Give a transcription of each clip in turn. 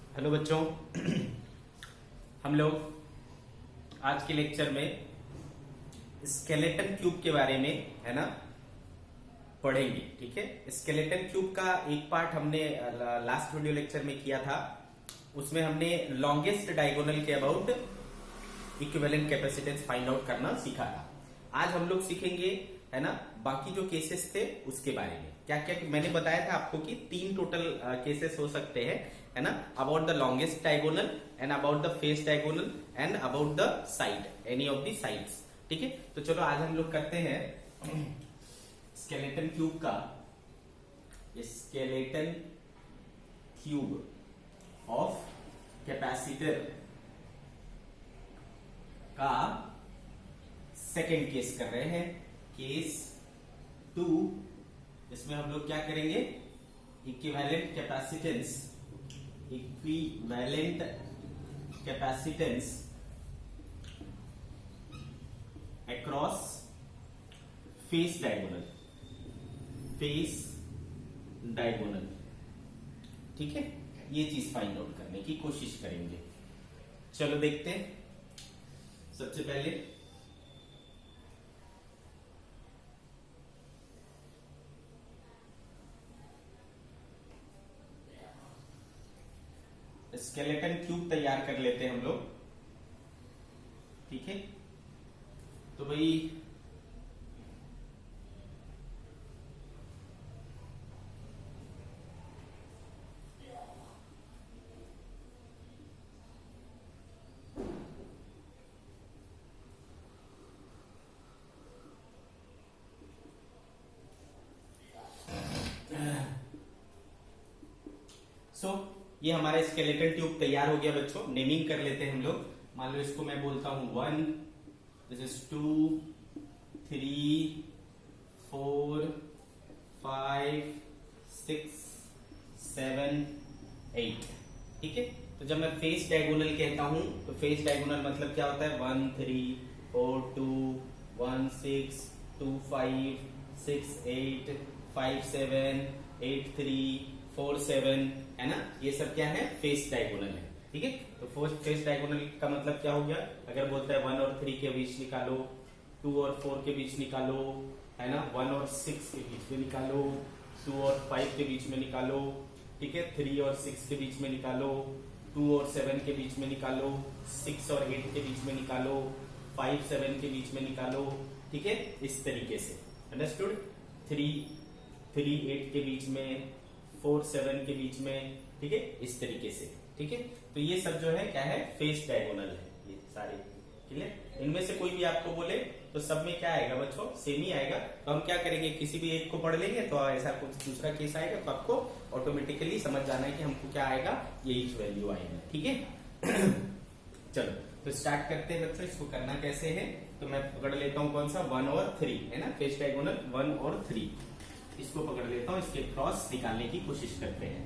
Hello बच्चों। हम लोग आज के लेक्चर में स्केलेटन क्यूब के बारे में है ना पढ़ेंगे। ठीक है, स्केलेटन क्यूब का एक पार्ट हमने लास्ट वीडियो लेक्चर में किया था। उसमें हमने लॉन्गेस्ट डायगोनल के about equivalent capacitance find out करना सीखा था। आज हम लोग सीखेंगे है ना बाकी जो केसेस थे उसके बारे में। क्या क्या मैंने बताया था आपको कि 3 टोटल केसेस हो सकते हैं है ना, about the longest diagonal and about the face diagonal and about the side, any of the sides. ठीक है, तो चलो आज हम लोग करते हैं स्केलेटन क्यूब का, स्केलेटन क्यूब ऑफ कैपेसिटर का सेकेंड केस कर रहे हैं, केस 2। इसमें हम लोग क्या करेंगे, equivalent capacitance, equivalent capacitance across face diagonal, face diagonal. ठीक है, ये चीज फाइंड आउट करने की कोशिश करेंगे। चलो देखते हैं। सबसे पहले स्केलेटन क्यूब तैयार कर लेते हैं हम लोग। ठीक है, तो भाई ये हमारा स्केलेटन ट्यूब तैयार हो गया बच्चों। नेमिंग कर लेते हैं हम लोग। मान लो इसको मैं बोलता हूं 1, दिस इज 2, 3, 4, 5, 6, 7, 8। ठीक है, तो जब मैं फेस डायगोनल कहता हूं तो फेस डायगोनल मतलब क्या होता है, 1 3 4 2 1 6 2 5 6 8 5 7 8 3 4 7 है ना। ये सब क्या है, फेस डायगोनल है। ठीक है, तो फेस डायगोनल का मतलब क्या हो गया, अगर बोलता है 1 और 3 के बीच निकालो, 2 और 4 के बीच निकालो है ना, 1 और 6 के बीच में निकालो, 2 और 5 के बीच में निकालो। ठीक है, 3 और 6 के बीच में निकालो, 2 और 7 के बीच में निकालो, 6 और 8 के बीच में निकालो, 5 7 के बीच में निकालो। ठीक है, इस तरीके से अंडरस्टूड। 3 8 के बीच में, 4 7 के बीच में। ठीक है, इस तरीके से। ठीक है, तो ये सब जो है क्या है, फेस डायगोनल है ये सारे। क्लियर, इनमें से कोई भी आपको बोले तो सब में क्या आएगा बच्चों, सेम ही आएगा। तो हम क्या करेंगे, किसी भी एक को पढ़ लेंगे तो ऐसा कुछ दूसरा केस आएगा तो आपको ऑटोमेटिकली समझ जाना है कि हमको क्या आएगा, ये वैल्यू आएगा। ठीक है चलो तो स्टार्ट करते हैं बच्चों। इसको करना कैसे है, तो मैं पकड़ लेता हूं कौन सा, 1 और 3 है ना, फेस डायगोनल 1 और 3। इसको पकड़ लेता हूं, इसके क्रॉस निकालने की कोशिश करते हैं।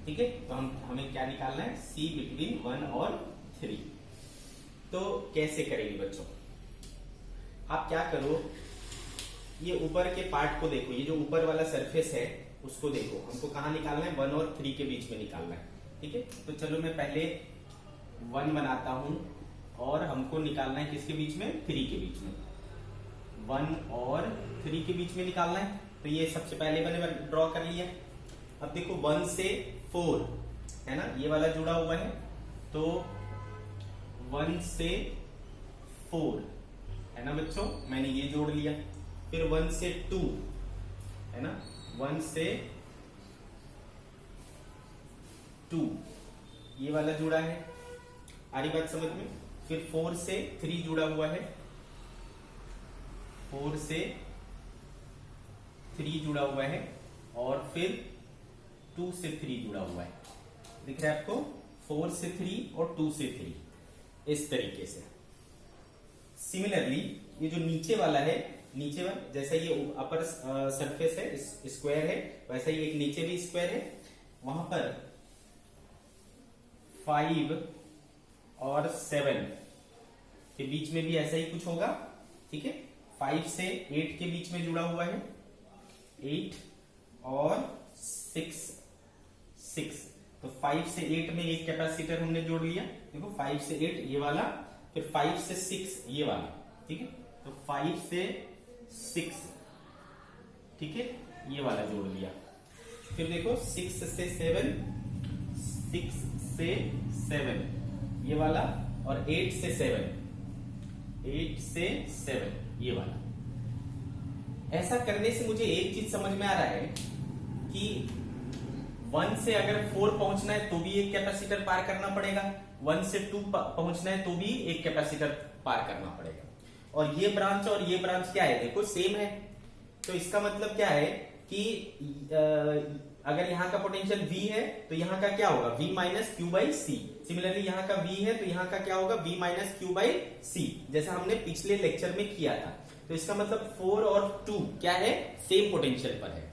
ठीक है, तो हमें क्या निकालना है, सी बिटवीन 1 और 3। तो कैसे करेंगे बच्चों, आप क्या करो, ये ऊपर के पार्ट को देखो, ये जो ऊपर वाला सरफेस है उसको देखो। हमको कहां निकालना है, 1 और 3 के बीच में निकालना है। ठीक है, तो चलो मैं पहले 1 बनाता हूं और हमको निकालना है किसके बीच में, 3 के बीच में। 1 और 3 के बीच में निकालना है, तो ये सबसे पहले मैंने ड्रॉ कर लिया। अब देखो 1 से 4 है ना, ये वाला जुड़ा हुआ है, तो 1 से 4 है ना बच्चों, मैंने ये जोड़ लिया। फिर 1 से 2 है ना, 1 से 2 ये वाला जुड़ा है, आ रही बात समझ में। फिर 4 से 3 जुड़ा हुआ है, 4 से 3 जुड़ा हुआ है, और फिर 2 से 3 जुड़ा हुआ है। दिख रहा है आपको, 4 से 3 और 2 से 3, इस तरीके से। सिमिलरली ये जो नीचे वाला है, नीचे वाला जैसा ये अपर सरफेस है, स्क्वायर है, वैसा ही एक नीचे भी स्क्वायर है। वहां पर 5 और 7 के बीच में भी ऐसा ही कुछ होगा। ठीक है, 5 से 8 के बीच में जुड़ा हुआ है, 8 और 6 6, तो 5 से 8 में एक कैपेसिटर हमने जोड़ लिया, देखो 5 से 8 ये वाला, फिर 5 से 6 ये वाला, ठीक है, तो 5 से 6, ठीक है, ये वाला जोड़ लिया। फिर देखो 6 से 7, 6 से 7 ये वाला, और 8 से 7, 8 से 7 ये वाला। ऐसा करने से मुझे एक चीज समझ में आ रहा है कि 1 से अगर 4 पहुंचना है तो भी एक कैपेसिटर पार करना पड़ेगा, 1 से 2 पहुंचना है तो भी एक कैपेसिटर पार करना पड़ेगा। और ये ब्रांच और ये ब्रांच क्या है, देखो सेम है। तो इसका मतलब क्या है कि अगर यहाँ का पोटेंशियल V है तो यहाँ का क्या होगा, V minus Q by C. Similarly यहाँ का V है तो यहाँ का क्या होगा, V माइनस क्यू बाई सी, जैसा हमने पिछले लेक्चर में किया था। तो इसका मतलब 4 और 2 क्या है, सेम पोटेंशियल पर है।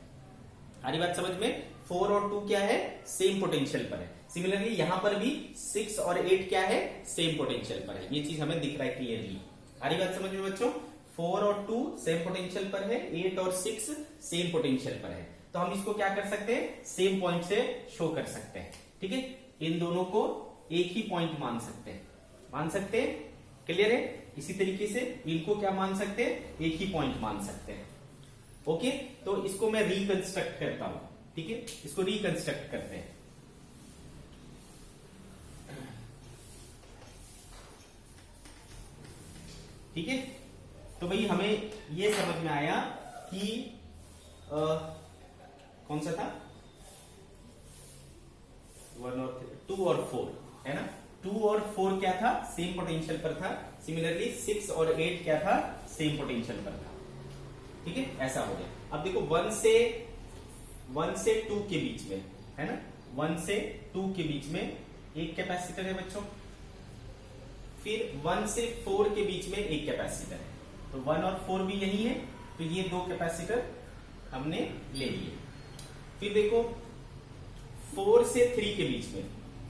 आ रही बात समझ में, 4 और 2 क्या है, सेम पोटेंशियल पर है। सिमिलरली यहां पर भी 6 और 8 क्या है, सेम पोटेंशियल पर है। ये चीज हमें दिख रहा है क्लियरली। आ रही बात समझ में बच्चों, 4 और 2 सेम पोटेंशियल पर है, 8 और 6 सेम पोटेंशियल पर है। तो हम इसको क्या कर सकते हैं, सेम पॉइंट से शो कर सकते हैं, ठीक है। इन दोनों को एक ही पॉइंट मान सकते हैं, मान सकते हैं, क्लियर है। इसी तरीके से इनको क्या मान सकते हैं, एक ही पॉइंट मान सकते हैं। ओके, तो इसको मैं रिकंस्ट्रक्ट करता हूं, ठीक है, इसको रिकंस्ट्रक्ट करते हैं। ठीक है, तो भाई हमें ये समझ में आया कि कौन सा था, 1 और 2 और 4 है ना। 2 और 4 क्या था, सेम पोटेंशियल पर था। सिमिलरली 6 और 8 क्या था, सेम पोटेंशियल पर था, ठीक है, ऐसा हो गया। अब देखो 1 से 2 के बीच में है ना, 1 से 2 के बीच में एक कैपेसिटर है बच्चों। फिर 1 से 4 के बीच में एक कैपेसिटर है, तो 1 और 4 भी यही है, तो ये 2 कैपेसिटर हमने ले लिए। फिर देखो 4 से 3 के बीच में,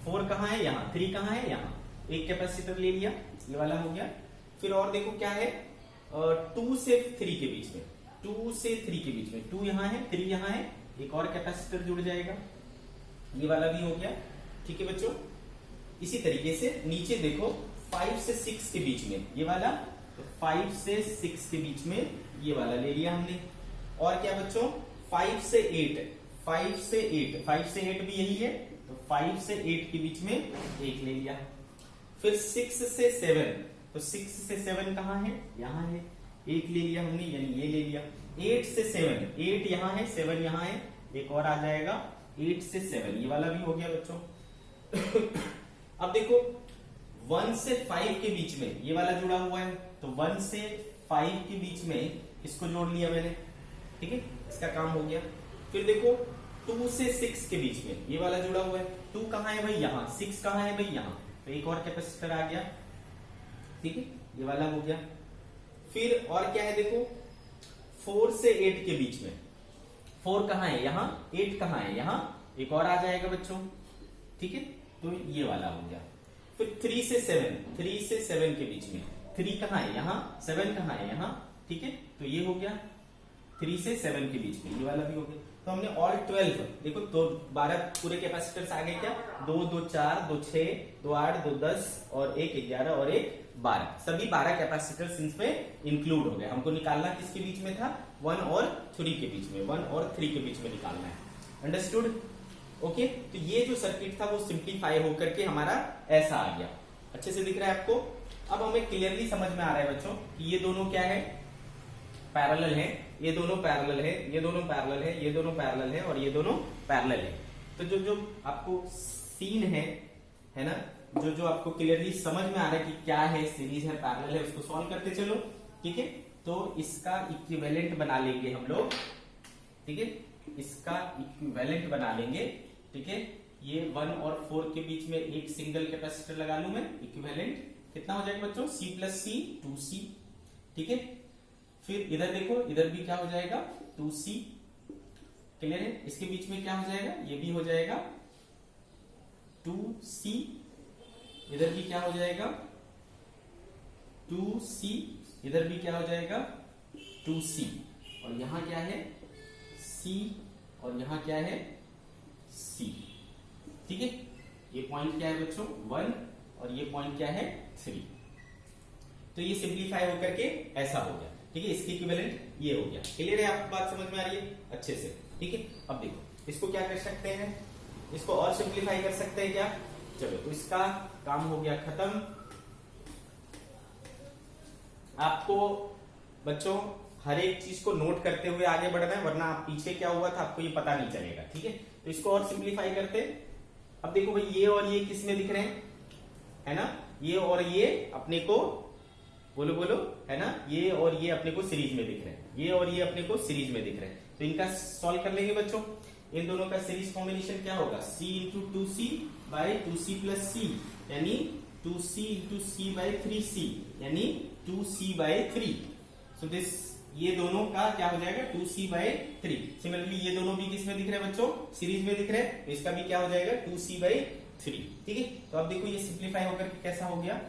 4 कहां है, यहां, 3 कहां है, यहां, एक कैपेसिटर ले लिया, ये वाला हो गया। फिर और देखो क्या है, 2 से 3 के बीच में, 2 से 3 के बीच में, 2 यहां है, 3 यहां है, एक और कैपेसिटर जुड़ जाएगा, ये वाला भी हो गया, ठीक है बच्चों। इसी तरीके से नीचे देखो 5 से 6 के बीच में ये वाला, तो 5 से 6 के बीच में ये वाला ले लिया हमने। और क्या बच्चों, 5 से 8, 5 से 8, 5 से 8 भी यही है, तो 5 से 8 के बीच में एक ले लिया। फिर 6 से 7, तो 6 से 7 कहां है, यहां है, एक ले लिया हमने, यानी ये ले लिया। 8 से 7, 8 यहां है, 7 यहां है, एक और आ जाएगा, 8 से 7 ये वाला भी हो गया बच्चों। अब देखो 1 से 5 के बीच में ये वाला जुड़ा हुआ है, तो 1 से 5 के बीच में इसको जोड़ लिया मैंने, ठीक है, इसका काम हो गया। फिर देखो 2 से 6 के बीच में ये वाला जुड़ा हुआ है, 2 कहां है भाई, यहां, 6 कहां है भाई, यहां, तो एक और कैपेसिटर आ गया, ठीक है, ये वाला हो गया। फिर और क्या है देखो 4 से 8 के बीच में, 4 कहां है, यहां, 8 कहां है, यहां, एक और आ जाएगा बच्चों, ठीक है, तो ये वाला हो गया। फिर 3 से 7, 3 से 7 के बीच में, 3 कहां है, यहां, 7 कहां है, यहां, ठीक है, तो ये हो गया। 3 से 7 के बीच में ये वाला भी हो गया। तो हमने ऑल 12 देखो, तो 12 पूरे कैपेसिटर्स आ गए क्या, 2 2 4 2 6 2 8 2 10 और 1 11 और 1 12, सभी 12 कैपेसिटर्स इसमें इंक्लूड हो गए। हमको निकालना किसके बीच में था, 1 और 3 के बीच में, 1 और 3 के बीच में निकालना है। Understood, okay. तो ये जो सर्किट था वो सिंप्लीफाई होकर के हमारा ऐसा आ गया। अच्छे से दिख रहा है आपको। अब हमें क्लियरली समझ में आ रहा है बच्चों कि ये दोनों क्या है, पैरेलल है, ये दोनों पैरेलल है, ये दोनों पैरेलल है, ये दोनों पैरेलल है और ये दोनों पैरेलल है। तो जो जो आपको सीन है ना, जो जो आपको क्लियरली समझ में आ रहा है कि क्या है, सीरीज है, पैरेलल है, उसको सॉल्व करते चलो, ठीक है। तो इसका इक्विवेलेंट बना लेंगे हम लोग, ठीक है, इसका इक्विवेलेंट बना लेंगे, ठीक है। ये 1 और 4 के बीच में एक सिंगल कैपेसिटर लगा लूं मैं, इक्विवेलेंट कितना हो जाएगा बच्चों, C प्लस C 2C, ठीक है। फिर इधर देखो, इधर भी क्या हो जाएगा, 2C, क्लियर है। इसके बीच में क्या हो जाएगा, ये भी हो जाएगा 2C, इधर भी क्या हो जाएगा 2C, इधर भी क्या हो जाएगा 2C, और यहां क्या है C, और यहां क्या है C, ठीक है। ये पॉइंट क्या है बच्चों 1 और ये पॉइंट क्या है 3। तो ये सिंप्लीफाई होकर के ऐसा हो गया, ठीक है। इसकी इक्विवेलेंट ये हो गया। क्लियर है? आपको बात समझ में आ रही है अच्छे से, ठीक है। अब देखो इसको क्या कर सकते हैं, इसको और सिंप्लीफाई कर सकते हैं क्या? चलो, तो इसका काम हो गया खत्म। आपको बच्चों हर एक चीज को नोट करते हुए आगे बढ़ना है, वरना आप पीछे क्या हुआ था आपको ये पता नहीं चलेगा, ठीक है। तो इसको और सिंप्लीफाई करते। अब देखो भाई, ये और ये किस में दिख रहे हैं, है ना, ये और ये अपने को बोलो बोलो, है ना, ये और ये अपने को सीरीज में दिख रहे हैं, ये और ये अपने को सीरीज में दिख रहे हैं। तो इनका सॉल्व कर लेंगे बच्चों। इन दोनों का सीरीज कॉम्बिनेशन क्या होगा, c into 2c by 2c plus c, यानी 2c into c by 3c, यानी 2c बाई 3। सो दिस, ये दोनों का क्या हो जाएगा 2c बाई 3। सिमिलरली ये दोनों भी किस में दिख रहे हैं बच्चों, सीरीज में दिख रहे हैं, तो इसका भी क्या हो जाएगा 2c बाई 3, ठीक है। तो अब देखो ये सिंप्लीफाई होकर के कैसा हो गया,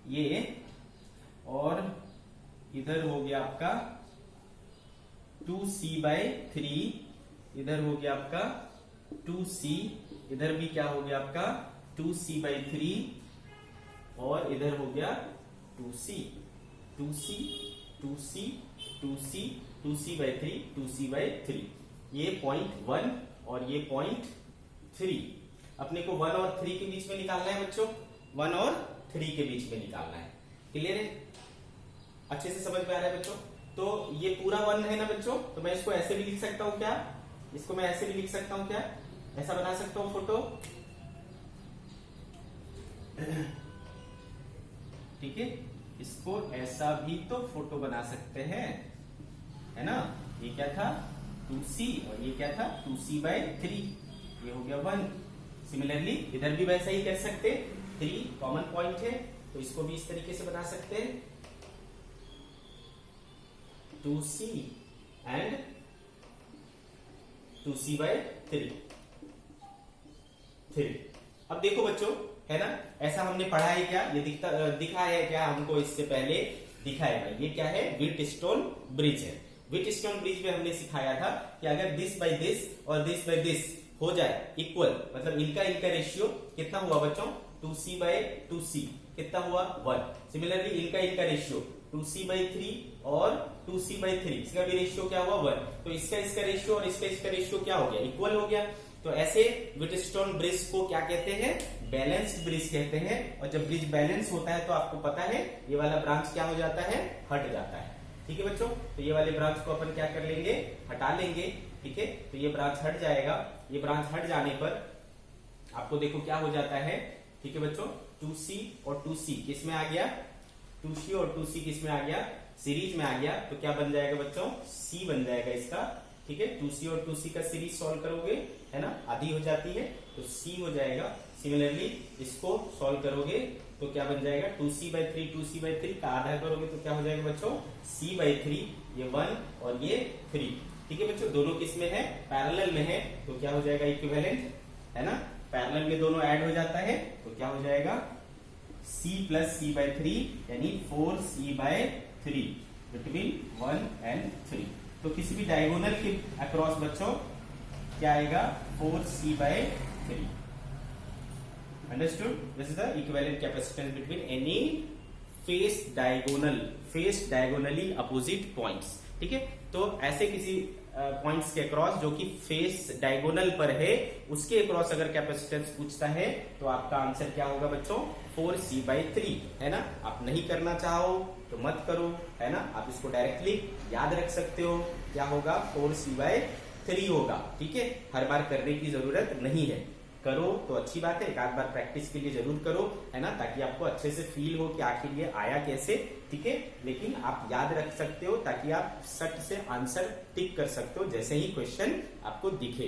ये और इधर हो गया आपका 2c बाई 3, इधर हो गया आपका 2c, इधर भी क्या हो गया आपका 2c बाई 3, और इधर हो गया 2c 2c 2c 2c 2c by 3, 2c by 3। ये पॉइंट 1 और ये पॉइंट 3, अपने को 1 और 3 के बीच में निकालना है बच्चों, 1 और 3 के बीच में निकालना है। क्लियर है? अच्छे से समझ में आ रहा है बच्चों? तो ये पूरा 1 है ना बच्चों, तो मैं इसको ऐसे भी लिख सकता हूं क्या, इसको मैं ऐसे भी लिख सकता हूं क्या, ऐसा बना सकता हूं फोटो, ठीक है। इसको ऐसा भी तो फोटो बना सकते हैं, है ना। ये क्या था 2c और ये क्या था 2c बाई 3, ये हो गया 1। सिमिलरली इधर भी वैसा ही कर सकते, 3 कॉमन पॉइंट है तो इसको भी इस तरीके से बना सकते हैं, 2c एंड 2c बाई 3। अब देखो बच्चों, है ना, ऐसा हमने पढ़ा है क्या, ये दिखा है क्या हमको इससे पहले, दिखाएगा। ये क्या है, व्हीटस्टोन ब्रिज है। व्हीटस्टोन ब्रिज में हमने सिखाया था कि अगर दिस बाई दिस और दिस बाई दिस हो जाए इक्वल, मतलब इनका रेशियो कितना हुआ बच्चों 2c बाई 2c, कितना हुआ 1। सिमिलरली इनका रेशियो 2c बाई 3 और 2c बाई 3, इसका भी रेशियो क्या हुआ 1। तो इसका रेशियो और इसका रेशियो क्या हो गया, इक्वल हो गया। तो ऐसे व्हीटस्टोन ब्रिज को क्या कहते हैं, बैलेंस्ड ब्रिज कहते हैं। और जब ब्रिज बैलेंस होता है तो आपको पता है ये वाला ब्रांच क्या हो जाता है, हट जाता है, ठीक है बच्चों। तो ये वाले ब्रांच को अपन क्या कर लेंगे, हटा लेंगे, ठीक है। तो ये ब्रांच हट जाएगा, ये ब्रांच हट जाने पर आपको देखो क्या हो जाता है, ठीक है बच्चों, 2c और 2c किस में आ गया, 2c और 2c किस में आ गया, सीरीज में आ गया। तो क्या बन जाएगा बच्चों, c बन जाएगा इसका, ठीक है। 2c और 2c का सीरीज सॉल्व करोगे, है ना, आधी हो जाती है तो c हो जाएगा। सिमिलरली इसको सॉल्व करोगे तो क्या बन जाएगा 2c बाई 3, 2c बाई 3 का आधा करोगे तो क्या हो जाएगा बच्चों c बाई 3, ये 1 और ये 3, ठीक है बच्चों। दोनों किस में है, पैरेलल में है, तो क्या हो जाएगा इक्विवेलेंट, है ना, पैरेलल में दोनों ऐड हो जाता है तो क्या हो जाएगा c प्लस c बाई 3, यानी 4c बाई 3 बिटवीन 1 एंड 3। तो किसी भी डायगोनल के अक्रॉस बच्चों क्या आएगा 4c by 3। Understood? This is the equivalent capacitance between any face diagonally opposite points, ठीक है। तो ऐसे किसी पॉइंट्स के अक्रॉस जो कि फेस डायगोनल पर है, उसके अक्रॉस अगर कैपेसिटेंस पूछता है तो आपका आंसर क्या होगा बच्चों 4c बाई 3, है ना। आप नहीं करना चाहो तो मत करो, है ना, आप इसको डायरेक्टली याद रख सकते हो, क्या होगा 4c बाई 3 होगा, ठीक है। हर बार करने की जरूरत नहीं है, करो तो अच्छी बात है, एक आध बार प्रैक्टिस के लिए जरूर करो, है ना, ताकि आपको अच्छे से फील हो कि आखिर ये आया कैसे, ठीक है। लेकिन आप याद रख सकते हो ताकि आप सट से आंसर टिक कर सकते हो जैसे ही क्वेश्चन आपको दिखे,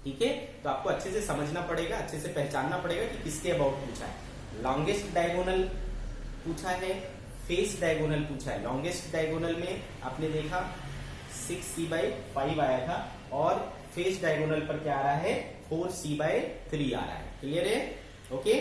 ठीक है। तो आपको अच्छे से समझना पड़ेगा, अच्छे से पहचानना पड़ेगा कि किसके अबाउट पूछा है। लॉन्गेस्ट डायगोनल पूछा है, फेस डायगोनल पूछा है। लॉन्गेस्ट डायगोनल में आपने देखा 6c बाई 5 आया था और फेस डायगोनल पर क्या आ रहा है 4c बाई 3 आ रहा है। क्लियर है? ओके।